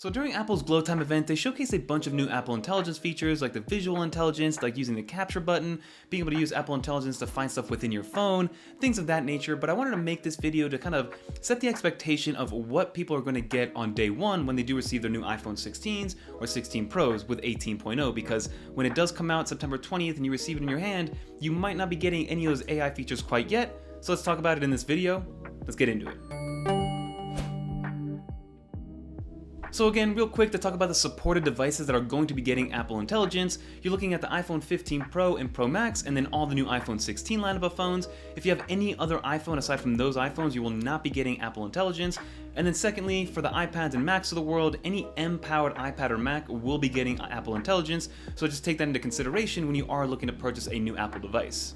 So during Apple's glowtime event, they showcased a bunch of new Apple Intelligence features like the visual intelligence, like using the capture button, being able to use Apple Intelligence to find stuff within your phone, things of that nature. But I wanted to make this video to kind of set the expectation of what people are going to get on day one when they do receive their new iPhone 16s or 16 Pros with 18.0, because when it does come out September 20th and you receive it in your hand, you might not be getting any of those AI features quite yet. So let's talk about it in this video. Let's get into it. So again, real quick to talk about the supported devices that are going to be getting Apple Intelligence, you're looking at the iPhone 15 Pro and Pro Max, and then all the new iPhone 16 lineup of phones. If you have any other iPhone aside from those iPhones, you will not be getting Apple Intelligence. And then secondly, for the iPads and Macs of the world, any M-powered iPad or Mac will be getting Apple Intelligence, so just take that into consideration when you are looking to purchase a new Apple device.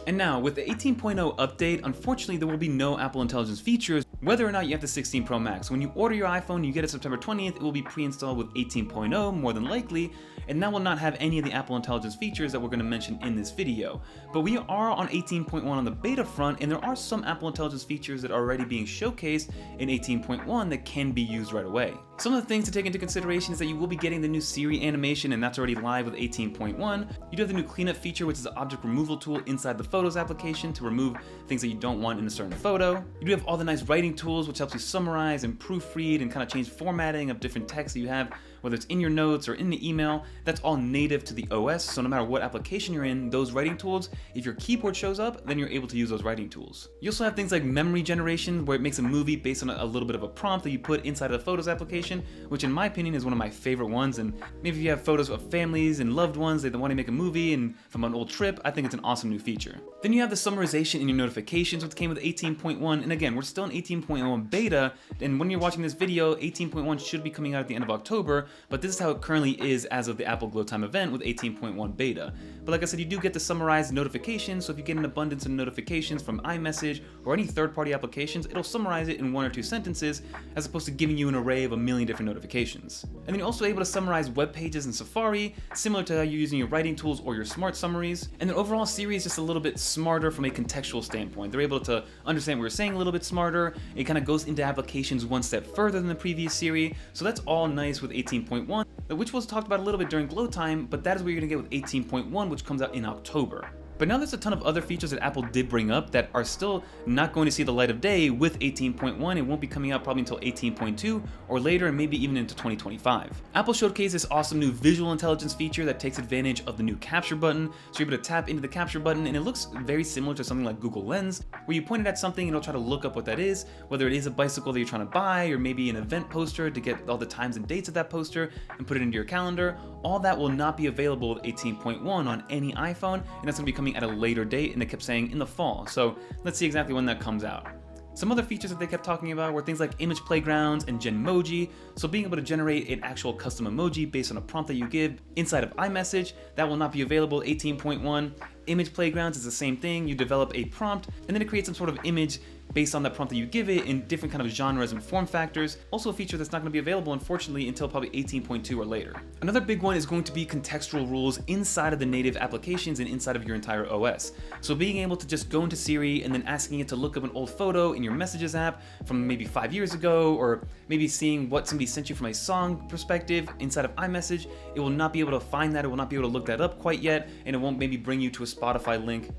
And now, with the 18.0 update, unfortunately there will be no Apple Intelligence features, whether or not you have the 16 Pro Max. When you order your iPhone, you get it September 20th, it will be pre-installed with 18.0, more than likely, and that will not have any of the Apple Intelligence features that we're going to mention in this video. But we are on 18.1 on the beta front, and there are some Apple Intelligence features that are already being showcased in 18.1 that can be used right away. Some of the things to take into consideration is that you will be getting the new Siri animation, and that's already live with 18.1. You do have the new cleanup feature, which is the object removal tool inside the Photos application to remove things that you don't want in a certain photo. You do have all the nice writing tools, which helps you summarize and proofread and kind of change formatting of different text that you have, whether it's in your notes or in the email. That's all native to the OS, so no matter what application you're in, those writing tools, if your keyboard shows up, then you're able to use those writing tools. You also have things like memory generation, where it makes a movie based on a little bit of a prompt that you put inside of the Photos application, which in my opinion is one of my favorite ones. And maybe if you have photos of families and loved ones, they want to make a movie and from an old trip, I think it's an awesome new feature. Then you have the summarization in your notifications, which came with 18.1, and again, we're still in 18.1 beta, and when you're watching this video, 18.1 should be coming out at the end of October, but this is how it currently is as of the Apple glowtime event with 18.1 beta. But like I said, you do get the summarized notifications, so if you get an abundance of notifications from iMessage or any third-party applications, it'll summarize it in 1 or 2 sentences, as opposed to giving you an array of a million different notifications. And then you're also able to summarize web pages in Safari, similar to how you're using your writing tools or your smart summaries. And then overall, Siri is just a little bit smarter from a contextual standpoint. They're able to understand what we're saying a little bit smarter. It kind of goes into applications one step further than the previous Siri, so that's all nice with 18.1, which was talked about a little bit during glowtime, but that is what you're going to get with 18.1, which comes out in October. But now there's a ton of other features that Apple did bring up that are still not going to see the light of day with 18.1. It won't be coming out probably until 18.2 or later, and maybe even into 2025. Apple showcased this awesome new visual intelligence feature that takes advantage of the new capture button. So you're able to tap into the capture button, and it looks very similar to something like Google Lens, where you point it at something and it'll try to look up what that is, whether it is a bicycle that you're trying to buy or maybe an event poster to get all the times and dates of that poster and put it into your calendar. All that will not be available with 18.1 on any iPhone, and that's going to be coming at a later date, and they kept saying in the fall. So let's see exactly when that comes out. Some other features that they kept talking about were things like image playgrounds and Genmoji, so being able to generate an actual custom emoji based on a prompt that you give inside of iMessage. That will not be available 18.1. Image playgrounds is the same thing. You develop a prompt and then it creates some sort of image based on that prompt that you give it in different kind of genres and form factors. Also a feature that's not going to be available, unfortunately, until probably 18.2 or later. Another big one is going to be contextual rules inside of the native applications and inside of your entire OS. So being able to just go into Siri and then asking it to look up an old photo in your Messages app from maybe 5 years ago, or maybe seeing what somebody sent you from a song perspective inside of iMessage, it will not be able to find that, it will not be able to look that up quite yet, and it won't maybe bring you to a Spotify link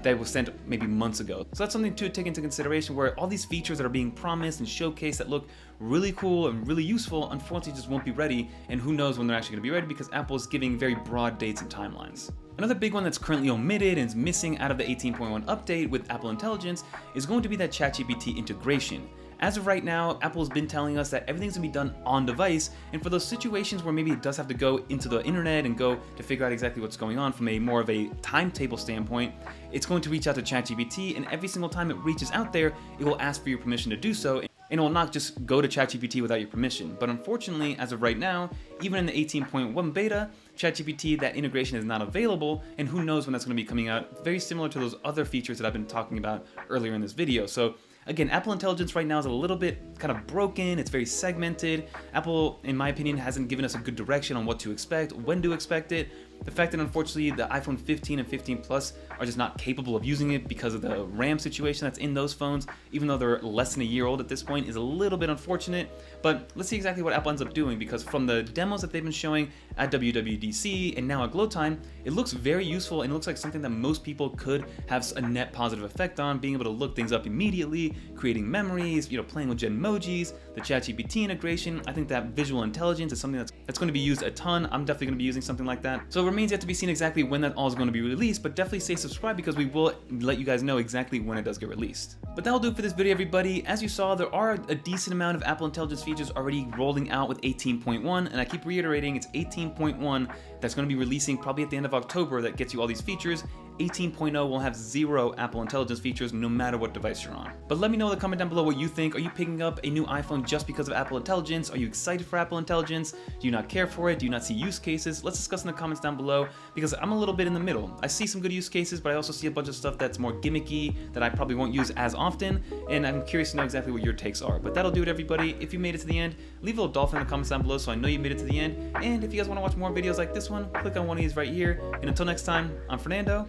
that was sent maybe months ago. So that's something to take into consideration, where all these features that are being promised and showcased that look really cool and really useful, unfortunately just won't be ready, and who knows when they're actually going to be ready, because Apple is giving very broad dates and timelines. Another big one that's currently omitted and is missing out of the 18.1 update with Apple Intelligence is going to be that ChatGPT integration. As of right now, Apple's been telling us that everything's gonna be done on device, and for those situations where maybe it does have to go into the internet and go to figure out exactly what's going on from a more of a timetable standpoint, it's going to reach out to ChatGPT, and every single time it reaches out there, it will ask for your permission to do so, and it will not just go to ChatGPT without your permission. But unfortunately, as of right now, even in the 18.1 beta, ChatGPT, that integration is not available, and who knows when that's going to be coming out, very similar to those other features that I've been talking about earlier in this video. So again, Apple Intelligence right now is a little bit kind of broken, it's very segmented. Apple, in my opinion, hasn't given us a good direction on what to expect, when to expect it. The fact that unfortunately the iPhone 15 and 15 Plus are just not capable of using it because of the RAM situation that's in those phones, even though they're less than a year old at this point, is a little bit unfortunate. But let's see exactly what Apple ends up doing, because from the demos that they've been showing at WWDC and now at glowtime, it looks very useful and it looks like something that most people could have a net positive effect on, being able to look things up immediately, creating memories, playing with Genmojis, the ChatGPT integration. I think that visual intelligence is something that's going to be used a ton. I'm definitely going to be using something like that. So it remains yet to be seen exactly when that all is going to be released, but definitely stay subscribed because we will let you guys know exactly when it does get released. But that'll do it for this video, everybody. As you saw, there are a decent amount of Apple Intelligence features already rolling out with 18.1, and I keep reiterating it's 18.1 that's going to be releasing probably at the end of October that gets you all these features. 18.0 will have 0 Apple Intelligence features no matter what device you're on. But let me know in the comment down below what you think. Are you picking up a new iPhone just because of Apple Intelligence? Are you excited for Apple Intelligence? Do you not care for it? Do you not see use cases? Let's discuss in the comments down below, because I'm a little bit in the middle. I see some good use cases, but I also see a bunch of stuff that's more gimmicky that I probably won't use as often, and I'm curious to know exactly what your takes are. But that'll do it, everybody. If you made it to the end, leave a little dolphin in the comments down below so I know you made it to the end. And if you guys want to watch more videos like this one, click on one of these right here. And until next time, I'm Fernando,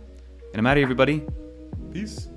and I'm out of here, everybody. Peace.